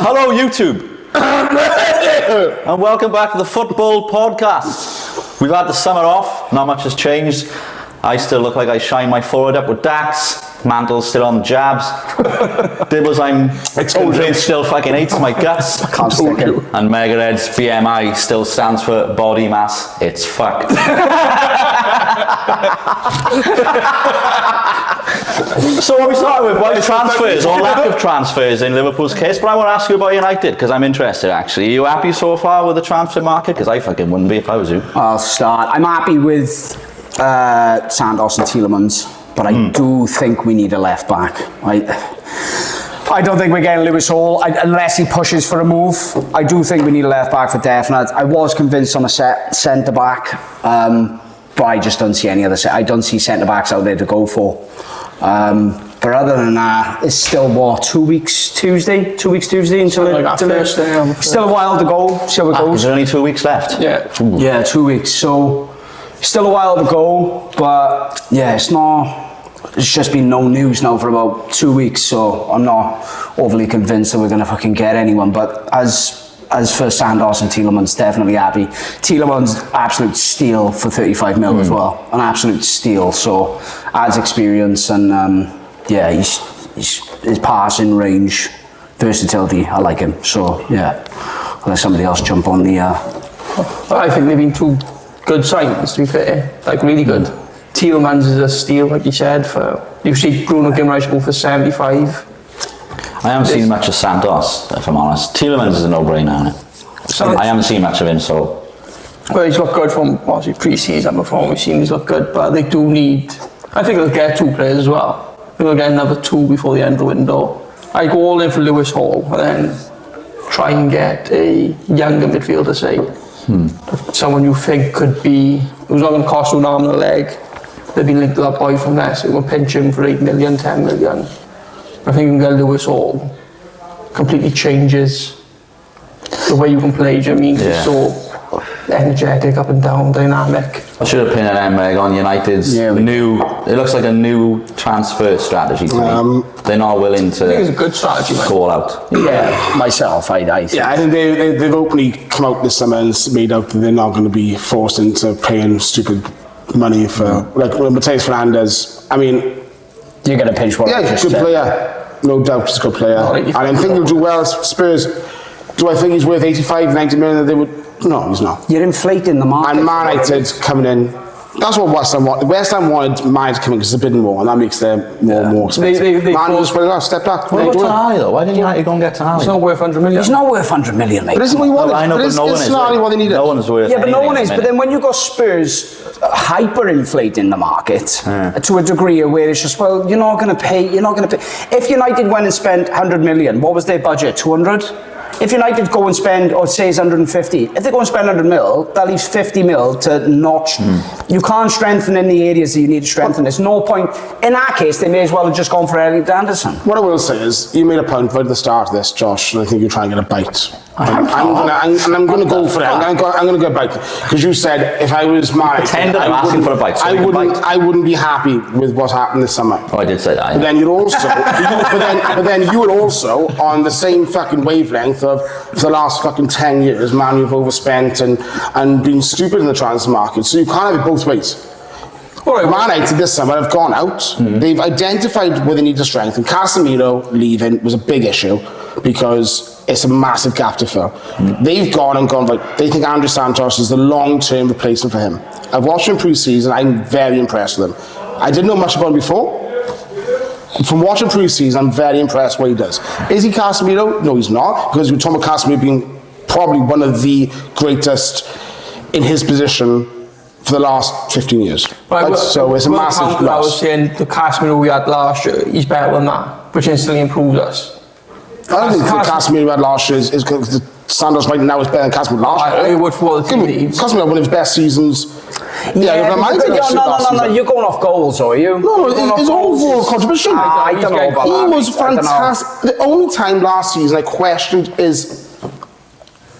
Hello YouTube. And welcome back to the Football Podcast. We've had the summer off, not much has changed. I still look like I shine my forehead up with Dax. Mantle's still on the jabs. Dibbles, I told you, still fucking hates my guts. I can't stick it. And Megared's BMI still stands for body mass. It's fucked. So what we started with, well, transfers or lack of transfers in Liverpool's case, but I want to ask you about United because I'm interested actually. Are you happy so far with the transfer market? Because I fucking wouldn't be if I was you. I'll start. I'm happy with Santos and Tielemans, but I do think we need a left back. I don't think we're getting Lewis Hall unless he pushes for a move. I do think we need a left back for definite. I was convinced on a centre back, but I just don't see any other. I don't see centre backs out there to go for. But other than that, it's still what, 2 weeks Tuesday until still a while to go. See how it goes. There's only 2 weeks left. Yeah, 2 weeks. So still a while to go, but yeah, it's just been no news now for about 2 weeks, so I'm not overly convinced that we're going to fucking get anyone. But as for Santos and Tielemans, definitely happy. Tielemans, absolute steal for 35 mil as well, an absolute steal. So adds experience and yeah, his passing range, versatility, I like him. So yeah, I'll let somebody else jump on the. I think they've been two good signings, to be fair, like really good. Tielemans is a steal, like you said. You see Bruno Guimaraes go for 75. I haven't seen much of Santos, if I'm honest. Tielemans is a no-brainer. I haven't seen much of him, so. Well, he's looked good from obviously pre-season before. We've seen he's looked good, but they do need. I think they'll get two players as well. I think they'll get another two before the end of the window. I go all in for Lewis Hall, and then try and get a younger midfielder, say. Someone you think could be, who's not going to cost you an arm and a leg. They've been linked to that boy from there, so we'll pinch him for 8 million, 10 million. I think you can get Lewis Hall. Completely changes the way you can play, do you know what I mean? Yeah. It's so energetic, up and down, dynamic. I should have pinned an M-Reg on United's new, it looks like a new transfer strategy to me. They're not willing to I think it's a good strategy, man. go all out. Yeah, myself, I think. Yeah, I think they've openly come out this summer and made out that they're not going to be forced into paying stupid money for, like Mateus Fernandes. I mean, You're going to pinch one. yeah, he's a good player. No doubt he's a good player. And I think he'll do well at Spurs. Do I think he's worth 85, 90 million that they would? No, he's not. You're inflating the market. And Man United coming in. That's what West Ham wanted. West Ham wanted Man United coming because they're bidding more, and that makes them more expensive. They Man just put it out, step back. What about Tonali though? Why didn't United go and get Tonali? It's not worth 100 million. He's not worth 100 million, mate. But isn't what he wanted? I know, but no one is. What they needed. No one's worth. Yeah, but no one is. anything But then when you got Spurs hyper-inflating the market to a degree where it's just, well, you're not going to pay. If United went and spent 100 million, what was their budget? 200? If United go and spend, or say it's 150, if they go and spend 100 mil, that leaves 50 mil to notch. You can't strengthen in the areas that you need to strengthen. There's no point. In that case, they may as well have just gone for Elliot Anderson. What I will say is, you made a point right at the start of this, Josh, and I think you're trying to get a bite. I'm going to go for it. I'm going to go bite because you said if I was married, Pretend I'm asking for a bite. So I wouldn't be happy with what happened this summer. Oh, I did say that. But then you'd also, but then you would also on the same fucking wavelength of for the last fucking 10 years, man, you've overspent and been stupid in the transfer market. So you can't have it both ways. All right, Man United this summer have gone out. They've identified where they need to strengthen. Casemiro leaving was a big issue because it's a massive gap to fill. They've gone right. They think Andrew Santos is the long-term replacement for him. I've watched him pre-season. I'm very impressed with him. I didn't know much about him before. From watching pre-season, I'm very impressed what he does. Is he Casemiro? No, he's not, because you're talking about Casemiro being probably one of the greatest in his position for the last 15 years. Right, so it's a massive loss. I was saying the Casemiro we had last year, he's better than that, which instantly improves us. I don't think the Casemiro we had last year is because Santos right now is better than Casemiro last year. I would for the team leaves. Casemiro one of his best seasons. No, you're going off goals, are you? No, his overall contribution. I don't know about that. He was fantastic. The only time last season I questioned is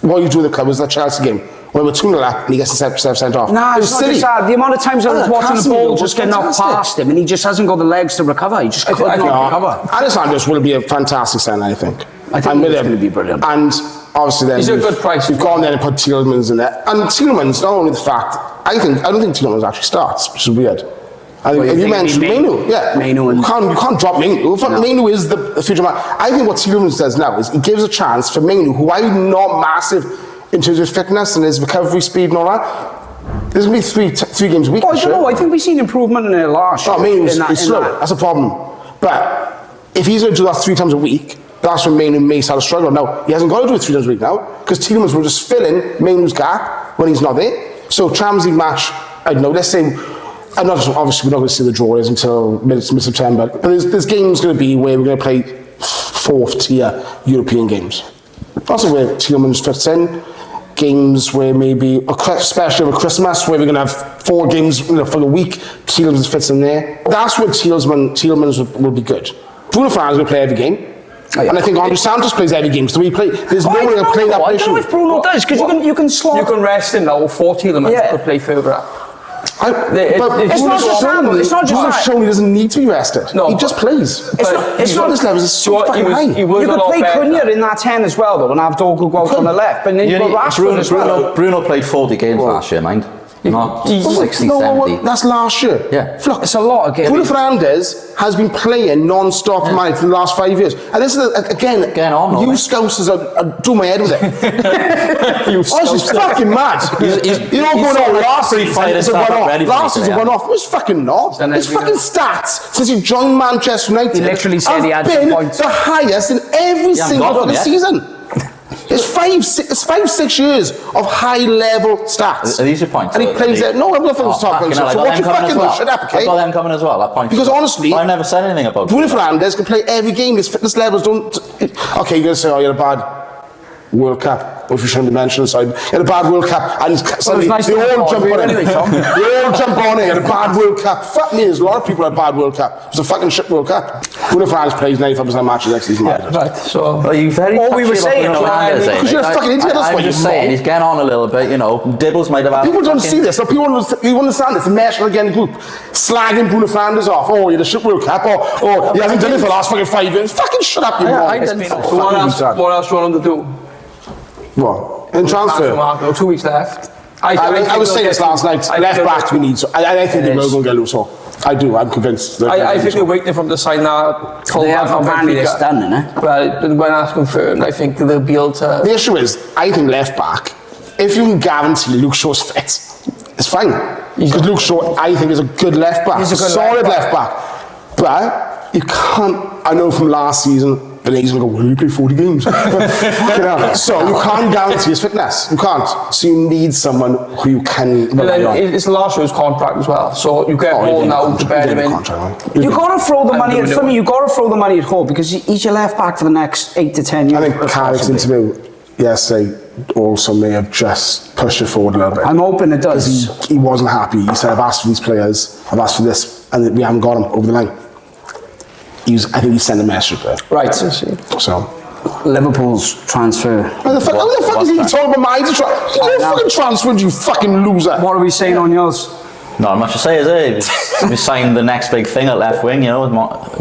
what you do with the club was that Chelsea game. When we're 2-0 up and he gets himself sent off. Nah, it's not just that. The amount of times I was watching the ball just get knocked past him and he just hasn't got the legs to recover. He just could not recover. Alessandro will be a fantastic signing, I think. I think I'm with he's him. going to be brilliant. And obviously then He's a good price. We've gone there and put Tielemans in there. And Tielemans, not only the fact, I don't think Tielemans actually starts, which is weird. I think, you you think mentioned it'd be Mainu, yeah. Mainu and- You can't drop Mainu. Mainu is the future man. I think what Tielemans does now is he gives a chance for Mainu, who I'm not massive in terms of his fitness and his recovery speed and all that. There's going to be three games a week. I don't know. I think we've seen improvement in it last year. I mean, in that- it's in slow. that. That's a problem. But if he's going to do that 3 times a week, that's when Mainu may start to struggle. Now, he hasn't got to do it 3 times a week now, because Tielemans will just fill in Mainu's gap when he's not there. So, Champions League match, I don't know, let's say, obviously we're not going to see the draw is until mid-September, but there's games going to be where we're going to play 4th tier European games. That's where Tielemans fits in. Games where maybe, especially over Christmas, where we're going to have 4 games for the week, Tielemans fits in there. That's where Tielemans will be good. Bruno Fernandes will play every game. Oh, yeah. And I think Andre Santos plays every game, so we play. There's no one to play that I don't know position. if Bruno does, because you can slot. You can rest him now, 4 Tielemans Yeah. could play further up. But it's Bruno not just that, it's not just Bruno that. Shoney doesn't need to be rested. No, he just plays. It's not his levels is so fucking high. He was You a could lot play better. Cunha in that 10 as well, though, and have Dogu go out on the left. But then you've got Rashford as well. Bruno played 40 games last year, mind. Not 60, 70. That's last year. Yeah. Look, It's a lot of games. Bruno Fernandes has been playing non-stop for Man for the last 5 years. And this is, again, on, you mate. scousers are doing my head with it. Oh, she's fucking mad. He's You know, going on last season, fired it's a himself up ready one-off. for Last me season, today, one-off. It was fucking not. Done His every fucking year. stats since he joined Manchester United He literally said have he had been some points. the highest in every got single them fucking yet. season. It's 5-6 years of high-level stats. Are these your points? And he plays it. No, I'm not going to talk about fucking hell, it. So I got watch them your coming as fucking well. shut up, okay? I got them coming as well. That point. Because honestly, I never said anything about Bruno Fernandes can play every game. His fitness levels don't. Okay, you're going to say, oh, you're a bad World Cup, which we shouldn't be mentioning. Sorry, you had a bad World Cup, and suddenly nice they to all have jump you on it. anyway, Tom. They all jump on it. You had a bad World Cup. Fuck me, there's a lot of people had a bad World Cup. It was a fucking shit World Cup. Bruno Fernandes plays 95% matches next season. Right, so... Are you very All we were touchy about saying, Bruno Ryan, Fernandes, because you're a fucking idiot, that's I'm why just you're saying, wrong. he's getting on a little bit, you know. Dibbles might have had People don't fucking- see this. So people you understand this. The National again group slagging Bruno Fernandes off. Oh, you're the shit World Cup. Or he hasn't done it for the last fucking 5 years. Fucking shut up, you moron. So what else do you want him to do? What? In transfer? Marco, 2 weeks left. I was saying this last night. Left back we need. So I think they will go and get Luso. I do. I'm convinced. I think they're waiting for him to sign that full They back have from apparently this Benfica. done, innit? But when that's confirmed, I think they'll be able to... The issue is, I think left back. If you can guarantee Luke Shaw's fit, it's fine. Because Luke Shaw, I think, is a good left back. He's a good solid left left back. But you can't. I know from last season. But he's going to go, well, you play 40 games. Fucking hell. So you can't guarantee his fitness. You can't. So you need someone who you can And rely on. then it's the last year's contract as well, so you get more now to bear him in. You got to throw the money. For me, you got to throw the money at home because he's your left back for the next 8 to 10 years. I think Carrick's interview yesterday also may have just pushed it forward a little bit. I'm hoping it does. He wasn't happy. He said, I've asked for these players, I've asked for this, and we haven't got them over the line. I think he sent a message there. Right. So. Liverpool's transfer. How the fuck is he talking about my You fucking transferred, you fucking loser. What are we saying on yours? Not much to say, is it? We signed the next big thing at left wing, you know.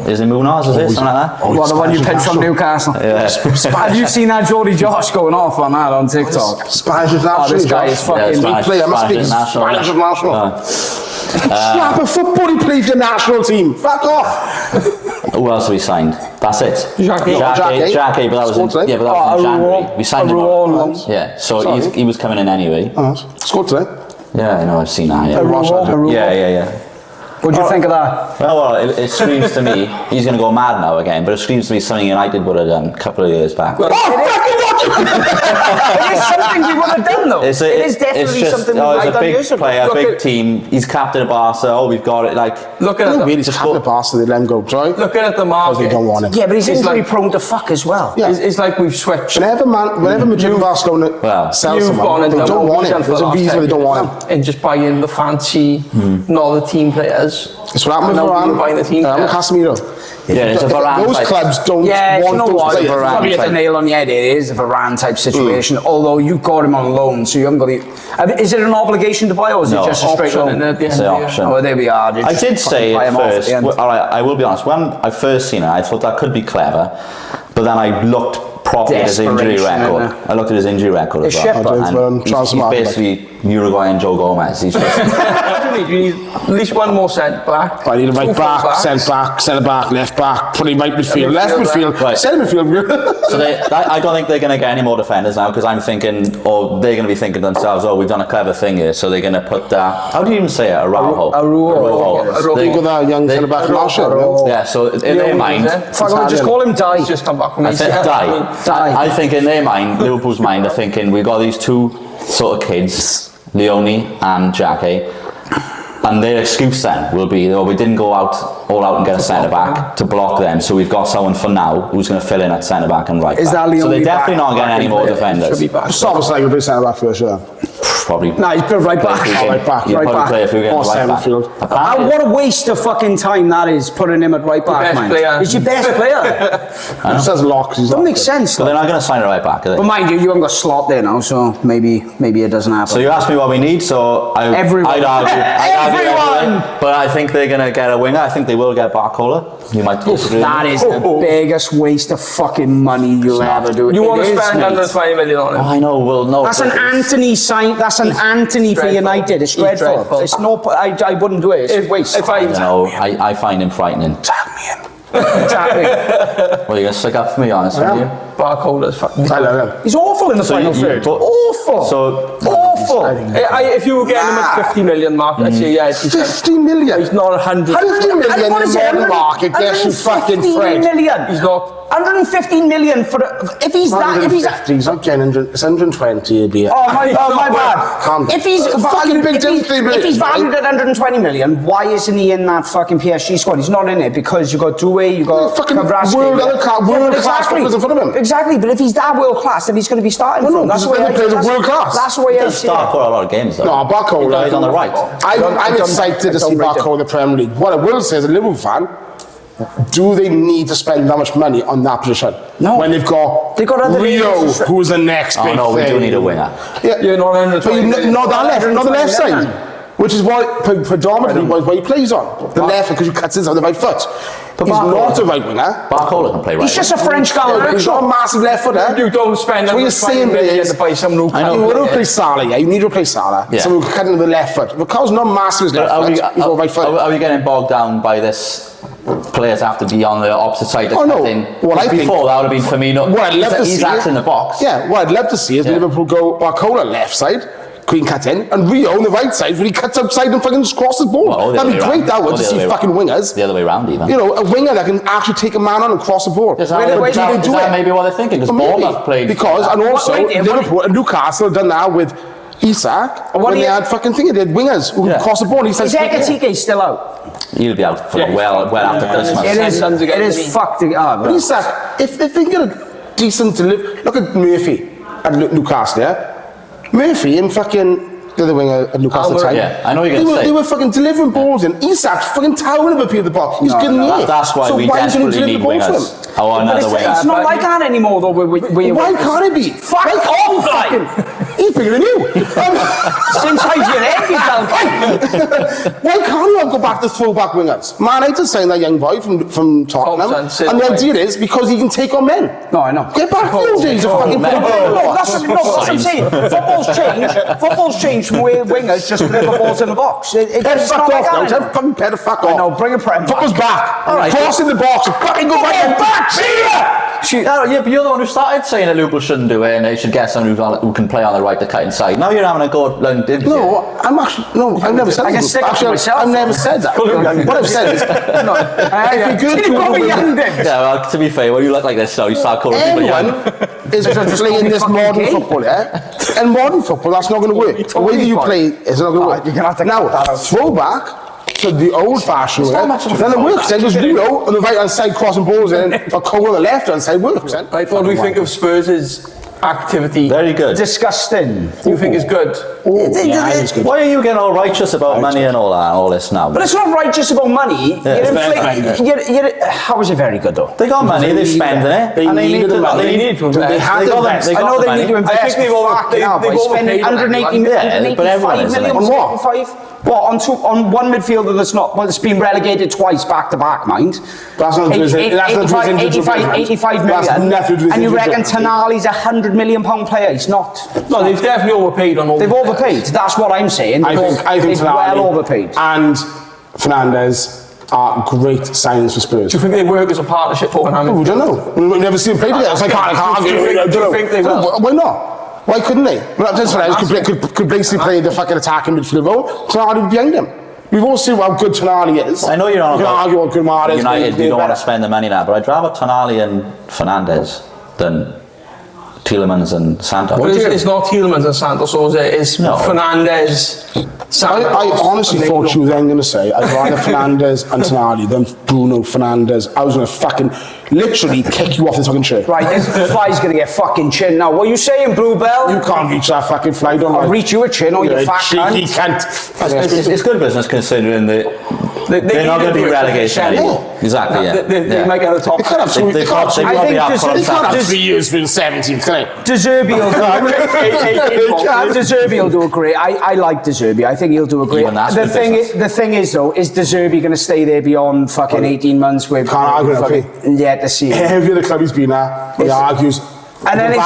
Is it Munoz, is it? Something like that? Well, the one you picked from Newcastle. Yeah. Have you seen that Geordie Josh going off on that on TikTok? Spanish international. Oh, this guy is fucking... Spanish- player, must be Spanish Spanish international. Uh, Slap a football, he plays for the national team. Fuck off. Who else have we signed? That's it. Xhaka. Xhaka, but that was Scored today. in January. We signed him Aruol. up. Yeah, so Sorry. he was coming in anyway. Scored today. Yeah, I know, I've seen that. Yeah, Aruol. yeah. What do you think of that? Well, it screams to me, he's going to go mad now again, but it screams to me something United would have done a couple of years back. It is something we would have done, though. It is definitely something we would have done years He's a big ago. player, Look big at- team. He's captain of Barca. Oh, we've got it. Like, Looking at Really, the, just happy to pass, they let him go. Sorry? looking at the Because they market, don't want him. Yeah, but he's It's injury like- prone to fuck as well. Yeah. it's like we've switched. Whenever Madrid and Barcelona Well, sell You've someone, gone and they done don't what want we've him. done for There's the a last reason 10 they don't years. want him. And just buying the fancy, not the team players. It's what happened And with now we're Varane. buying the team And players. Casemiro. yeah, it's a Varane Those type. clubs don't Yeah, you want know those what? players. Varane Probably hit the type. nail on the head. It is a Varane type situation. Although you got him on loan, so you haven't got the. Is it an obligation to buy, or is No, it just a straight Option loan? and at the It's end an of the year. option. Oh, there we are. You I just did fucking say buy at him off first, the end. all right, I will be honest, when I first seen it, I thought that could be clever, but then I looked properly at his injury Desperation, record. isn't it? I looked at his injury record as It's well. shit, but- And he's basically Uruguayan Joe Gomez. He's just, You need at least one more centre back. I need a right Two back, full-backs. centre back, left back, put him right midfield, left midfield, Right. centre midfield. so I don't think they're going to get any more defenders now, because I'm thinking, or they're going to be thinking to themselves, oh, we've done a clever thing here, so they're going to put how do you even say it? Araujo. Araujo. Think of that young centre back from last year. Yeah, so in their mind, Fuck, I'll just call him Die. He's just come back from I think, I think in their mind, Liverpool's mind, they're thinking we've got these two sort of kids, Leone and Jackie, and their excuse then will be, oh, we didn't go all out and get a centre back to block them, so we've got someone for now who's going to fill in at centre back and right back. Is that so Leone they're definitely back? not getting any more Should defenders. be back. Stop us like a bit centre back for sure. Probably. No, he's put right back. Right back, You'd right probably back. play if we get Or right centre back. field. Apparently- What a waste of fucking time that is, putting him at right back, best man. player. He's your best player. He says locks. Doesn't make sense. So they're not going to sign a right back, are But they? mind you, you haven't got Slot there now, so maybe it doesn't happen. So you asked me what we need, so Everyone. I'd argue Everyone. everything, but I think they're going to get a winger. I think they will get Barcola. You might disagree. That is the biggest waste of fucking money you'll ever do. You It want to is, spend mate. 120 million on him? Oh, I know. Well, no. That's an Anthony sign. That's an Anthony for dreadful. United. It's He's dreadful. dreadful. It's no. I wouldn't do it. It's a waste. If I You know, I find him frightening. Tag me in. Exactly. Well, you're going to stick up for me, honest with you. Barcola's fucking. I love him. He's awful in the final you- third. but- Awful. So, awful. If you were getting him at 50 million mark, I'd say, yeah, he's 50 million. He's not 100. 50 million And what in is the it? modern market gets you fucking 115 Fred. million. He's not. 115 million for if he's that. If he's 150, he's not getting 100, it's 120 it'd be. Oh my bad. Calm down. If he's Fucking valued, big if he's, difference, if he's mate. valued at 120 million, why isn't he in that fucking PSG squad? He's not in it because you got Doué, you got Fucking Kvaratskhelia. world class players in front of him. Exactly, but if he's that world class, then he's going to be starting. Well, no, from. That's because the way the players are world class. That's the way he I does see start it. quite a lot of games, though. No, Barcola. He's on the right. I'm excited to see Barcola in the Premier League. What I will say as a Liverpool fan, do they need to spend that much money on that position? No. When they've got other Rio, areas. who's the next Oh, big no, we thing. do need a winger. Yeah, You're not 120 But million. not the left side. 120 Which is what predominantly what he plays on. The left, because he cuts inside the right foot. He's Barcola- not a right winger. Barcola can play right. He's just a French guy. He's not a massive left footer. You don't spend So what you're 120 saying million is, to buy someone who I know, can't you want to play. replace Salah, yeah? You need to replace Salah. Yeah. Someone who can cut into the left foot. Because not massive his left Are we, foot, he's all right foot. are we getting bogged down by this? Players have to be on the opposite side. Oh, no. Before I think- that would have been Firmino. What I'd love to He's see acting in the box. Yeah, what I'd love to see is Yeah. Liverpool go Barcola left side, Queen cut in, and Rio on the right side when he cuts outside and fucking crosses the ball. Well, the That'd be other way great, that round. would, Or to the see other way fucking wingers. The other way round, even. You know, a winger that can actually take a man on and cross the ball. Is that, Wait, is that maybe what they're thinking? Because Well, maybe. Bournemouth played. Because, and also, Liverpool and Newcastle have done that with Isak, when they had fucking thing, they had wingers who Yeah. could cross the ball. He says, Is Ekatike still out? He'll be out for well after Christmas. It is. Sons again, It is maybe. fucked. But Isak, if they can get a decent delivery, look at Murphy at Newcastle, yeah? Murphy and fucking the other winger at Newcastle Alvarez. time. Yeah, I know what you're gonna say. They were fucking delivering balls in. Isak's fucking towering over people at the box. He's good in the air. That's why so we why isn't he desperately delivering need balls to him? wingers. Oh, But another it's winger. not like that anymore, though. Why can't he be? Fuck Why off, fucking- He's bigger than you. Inside your head, you Why can't you go back to throwback wingers? Man United signed that young boy from Tottenham, Thompson, and the Silva. idea is because he can take on men. No, I know. Get back to those days of fucking man. No, that's what I'm saying. Football's changed from where wingers just deliver balls in the box. Head It's fuck not like off now. that Tell anymore. fucking better fuck off. I know, bring a prem back. Football's back. All right. Cross in the box. Fucking go back. See ya. Yeah, but you're the one who started saying that Liverpool shouldn't do it and they should get someone who can play on the right to cut inside. Now you're having a go at London, didn't you? No, I've never said I can that. stick up for myself. I've never said that. What I've said is, if you're good Did he call me young then? Yeah, well, to be fair, when you look like this, so you start calling people young. everyone is just playing call me this fucking modern gay. football, yeah? And modern football, that's not going to work. The way that you play is not going to work. you're gonna have to Now, cut that out. throwback to the old-fashioned way. not much of a Then it throwback. works. Then there's Rio on the right-hand side crossing balls in, or Cole on the left-hand side works. Then. Right, what do we think of Spurs' activity. Very good. Disgusting. You think it's good? Yeah, it's good. Why are you getting all righteous about money and all that, and all this now? But it's not right just about money. it's very good. How is it very good though? They got money, they're spending it. They and needed the money. They need to invest. They had to invest. They I got know the they need to money. invest. I think they've spending overpaid on 180 that, yeah, but everyone 185 is, million. isn't it? On what? 185? What, on one midfielder that's been relegated twice back to back, mind. That's not true, is it? That's not true, is it? 85 That's million. nothing to do with And you individual reckon difference. Tonali's £100 million player? He's not. No, they've definitely overpaid on all. They've overpaid. That's what I'm saying. I think They've Tonali well overpaid. and Fernandes are great signings for Spurs. Do you think they work as a partnership or Oh, we don't know. We've never seen them play together, so I can't argue. I don't know. think they will? Why not? Why couldn't they? Well, just Fernandes could basically play the fucking attacking midfield role. Tonali behind him. We've all seen how good Tonali is. I know you're on You can about argue what good Mahrez is. United, but you don't want to better. spend the money now, but I'd rather Tonali and Fernandes than Tielemans and Santos. But it's not Tielemans and Santos, so it's No. Fernandes, Santos. I honestly and thought they you were then going to say I'd rather Fernandes and Tonali than Bruno Fernandes. I was going to fucking literally kick you off this fucking chair. Right, this fly's going to get fucking chin now. What are you saying, Bluebell? You can't reach that fucking fly, don't I'll I? reach you a chin, or you You're a fat cheeky cunt. cunt. It's good business considering that they're not going to be relegation anymore. Exactly, yeah. They might get a top. They can't have They probably I think have this- They can't have contracts. 3 years for 17th, can they? De Zerbi will De Zerbi will do a great. I like De Zerbi. I think he'll do a great. Even that's The good thing, business. the thing is though, is De Zerbi going to stay there beyond fucking 18 months? With Can't argue, okay. Yet to see. Every other club he's been at, he argues. And then they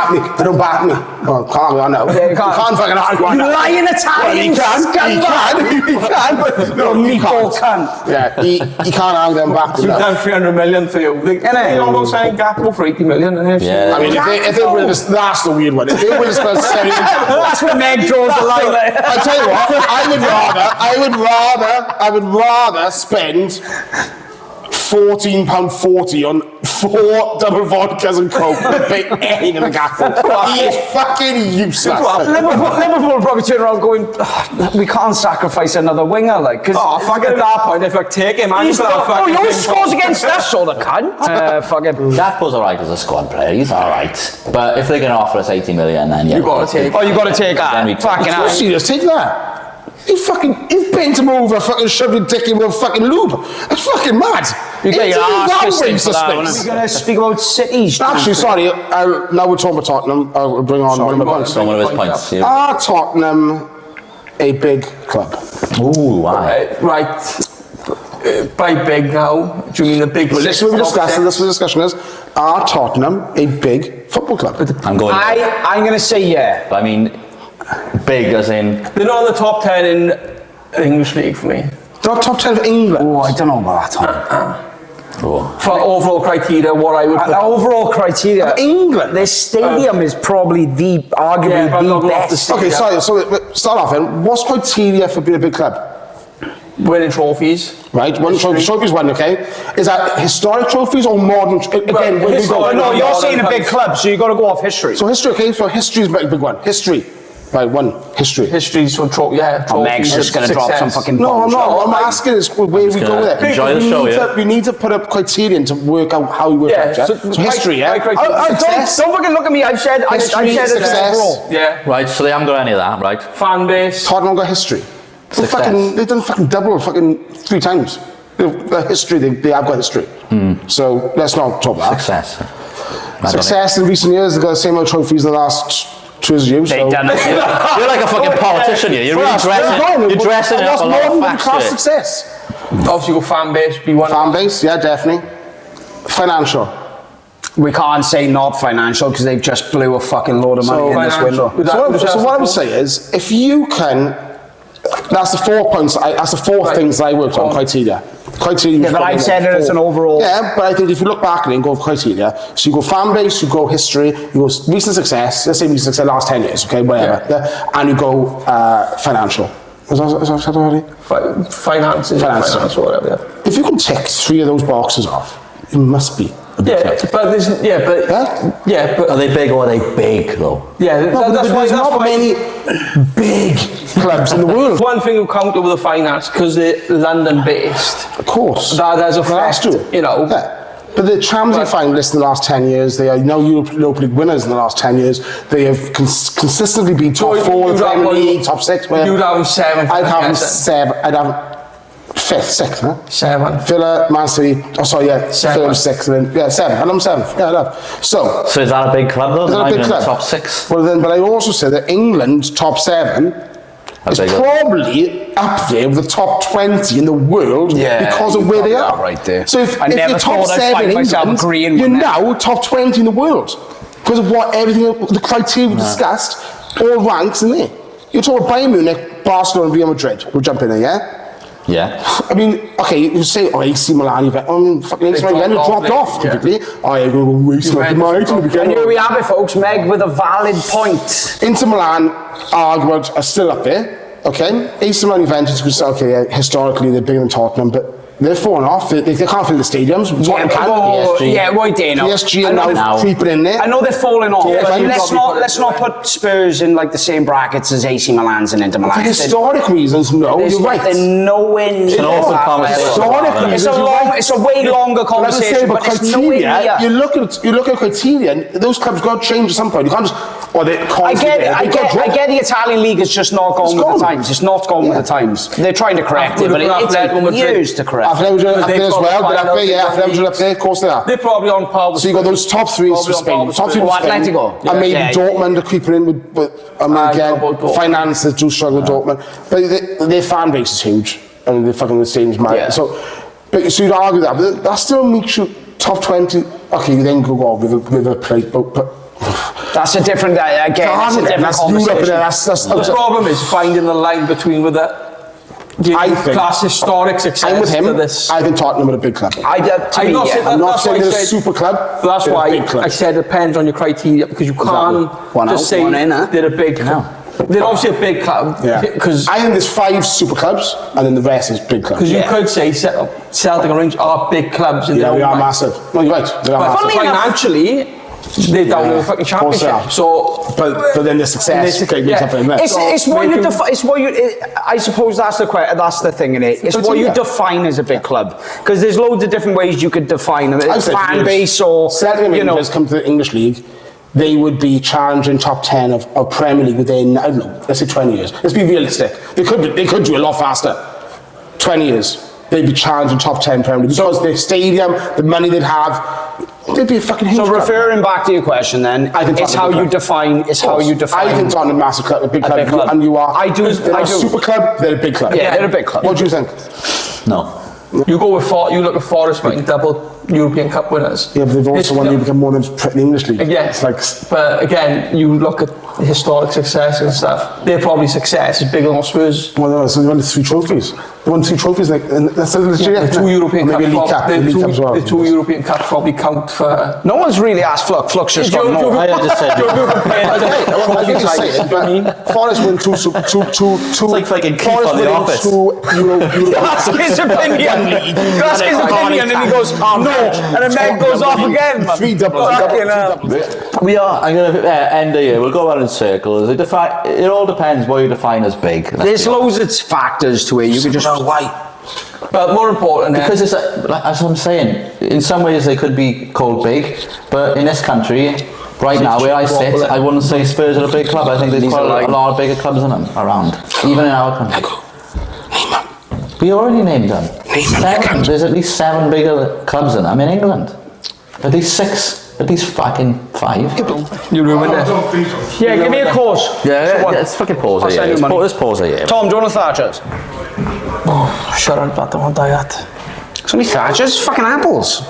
don't back me. Well, can't argue, I know. Yeah, you can't. fucking argue. I You know. lying Well, Italian he can. scumbag. He can. But no, he meatball can't. cunt. Yeah, he can't argue them back. You've done 300 million for you. They almost signed Gakpo for 80 million. And Yeah. I mean, if they win this, that's the weird one. If they win this first 7 That's when Meg draws the line. I tell you what, I would rather spend £14.40 on 4 double vodkas and coke than pay anything to Gakpo. He is fucking useless. Liverpool probably turn around going, "Ugh, we can't sacrifice another winger, like, because. Oh, fuck at that point, if I take him, I'm He's just not, oh, he always scores against us, sort of cunt. Fucking. Gakpo's alright as a squad player, he's alright. But if they're going to offer us 80 million, then yeah. You gotta take. Oh, you got to take Then we that. take Fucking it. hell. Serious, take that. He bent him over, fucking shoved his dick in with a fucking lube. That's fucking mad. You get your It's arse that fisting waste for of that space. one. We're going to speak about cities. Actually, sorry, now we're talking about Tottenham. I'll bring on one of my points. So one of his points. Yeah. Are Tottenham a big club? Ooh, why? Right. By big now, do you mean the big? Well, this is what we're discussing. This is what the discussion is. Are Tottenham a big football club? I'm going. I'm going to say yeah. I mean, big as in. They're not in the top 10 in the English league for me. They're not top 10 of England. Oh, I don't know about that. Oh. For overall criteria, what I would put. The overall criteria. England. Their stadium is probably arguably Yeah, but not the off the best. stadium. Okay, sorry. So start off then. What's criteria for being a big club? Winning trophies. Right, one trophy's one. Okay, is that historic trophies or modern? Again, when we go. historic- No, you're Modern saying a big clubs. club, so you got to go off history. So history. Okay, so history is a big one. History. Right, one history. History's so trophies. Meg's just going to drop some fucking. No, I'm not. What I'm asking is where we go with it. enjoy the We show, need yeah. we need to put up criterion to work out how we work Yeah, out. Yeah? so So history, yeah. Success. Don't fucking look at me. I've said History, it success. overall. Yeah. Right, so they haven't got any of that, right? Fan base. Tottenham got history. Success. They've done fucking double fucking 3 times. The history, they have got history. So let's not talk about that. Success. Success in recent years, they've got the same amount of trophies in the last 2 years. You, so. They done it. You're like a fucking politician here. You're really you're dressing it up a lot of facts class here. success. Obviously, go fan base. Be one. Fan base, yeah, definitely. Financial. We can't say not financial because they've just blew a fucking load of money So in this financial. window. So what I would say is, if you can, that's the 4 points. That's the 4 Right. things that I worked on. Criteria. Criteria. Yeah, but I said it as an overall. Yeah, but I think if you look back at it and go for criteria, so you go fan base, you go history, you go recent success. Let's say recent success, last 10 years, okay, whatever. Yeah. And you go financial. Is that said already? Finances. Finance or whatever. If you can tick 3 of those boxes off, it must be a big Yeah, club. but there's Are they big or are they big though? yeah. No, but That's why. there's not many big clubs in the world. One thing you counter with the finance because they're London based. Of course. That has Well, that's effect. true. You know. Yeah. But the Champions League finalists in the last 10 years, they are now Europa League winners in the last 10 years. They have consistently been top 4 in the Premier League, top 6. You'd have them 7. I'd have them 7. I'd have them 5th, 6th, huh? 7. Villa, Man City. Oh, sorry, yeah. 7. 6th, and then, yeah, 7. And I'm 7th. Yeah, I'd have. So is that a big club though? Is that a big club? Top 6. Well, then, but I also said that England's top 7 is probably up there with the top 20 in the world because of where they are. Right there. So if never you're top thought I'd 7 find in myself England, agreeing you're with that. now top 20 in the world because of what everything, the criteria we discussed, all ranks in there. You're talking Bayern Munich, Barcelona, Real Madrid. We'll jump in there, yeah? Yeah. I mean, okay, you say, AC Milan, fucking AC Milan dropped off completely. Oh, yeah, go AC Milan to the beginning. And here we have it, folks. Meg with a valid point. Inter Milan are still up there, okay? AC Milan, Juventus, because, okay, yeah, historically they're bigger than Tottenham, but they're falling off. They can't fill the stadiums. Tottenham can. PSG. Yeah, right there now. PSG are now creeping in there. I know they're falling off, Yeah, but but let's not put Spurs in like the same brackets as AC Milan's and Inter Milan. For historic reasons, no, you're right. They're nowhere near It's an awful that conversation. level. Historic reasons, It's a way longer conversation, but it's nowhere near. You look at criteria, and those clubs got to change at some point. You can't just, they're I constantly there. get the Italian league is just not going with the times. It's not going with the times. They're trying to correct it, but it takes years to correct. Atletico up there as well, but up there, yeah, Atletico up there, of course they are. They're probably on par with. So you got those top 3 for Spain, top 3 for Spain, Atletico. and maybe Yeah. Dortmund are creeping in with I mean, again, Dortmund. finances do struggle with Dortmund, but their fan base is huge, and they're fucking the same as mine. Yeah. So you'd argue that, but that still makes you top 20. Okay, you then go on with a plate, but That's a different, again, it's a different that's Europe, conversation. that's The problem is finding the line between with that. I think class historic success. I'm with him. To this. I think Tottenham are a big club. I'm I'm not saying they're a super club. But that's they're a why big club. I said it depends on your criteria because you can't One just out, say one in, huh? they're a big club. They're obviously a big club Yeah. because I think there's 5 super clubs, and then the rest is big clubs. you could say Celtic and Rangers are big clubs in Yeah, their we own are right. massive. No, you're right. They are But massive. financially, they're down in the fucking Of course they championship. are. So, But then the success makes up for the mess. It's what you. I suppose that's the thing in it. It's what you define as a big club, because there's loads of different ways you could define it. I've said Fan years, base or Celtic you know. has come to the English League. They would be challenging top 10 of Premier League within, I don't know, let's say 20 years. Let's be realistic. They could do a lot faster. 20 years. They'd be challenging top 10 Premier League because their stadium, the money they'd have, they'd be a fucking huge So club. referring back to your question, then, I think it's Tottenham how are a you big club. define. It's how you define. I think Tottenham are a massive club, a big club, big club. and you are. I do. They're a super club. They're a big club. Yeah, they're a big club. What do you think? No. you go with you look at Forest winning double European Cup winners. Yeah, but they've also won. They become more than the English League. Yes, It's like, but again, you look at historic success and stuff. They're probably success is bigger than Spurs. well, no, so they won 3 trophies. They won 2 trophies, and that's legit. The 2 European Maybe Cups. a League Cup. The League Cup as well. 2 European Cups probably count for. No one's really asked Flux just got more. I just said I think it's saying, but Forest won 2. It's like fucking Keith on The Office. 2 Euro. Ask his opinion. You ask his opinion, and he goes, no, and then Meg goes off again. Man. 3 doubles. Fucking hell. We are. I'm going to end here. We'll go around in circles. It all depends what you define as big. There's loads of factors to it. You could just. Why? But more important, Because it's as I'm saying, in some ways they could be called big, but in this country, right now where I sit, I wouldn't say Spurs are a big club. I think there's quite a lot of bigger clubs than them around, even in our country. We already named them. 7. There's at least 7 bigger clubs than them in England. At least 6. At least fucking 5. you ruined it. Yeah, give me a course. Yeah, let's fucking pause I'll here. send you money. Let's pause here. Tom, do you want a Thatcher's? Siarad bad o'n daiat. It's only Thatcher's, fucking apples.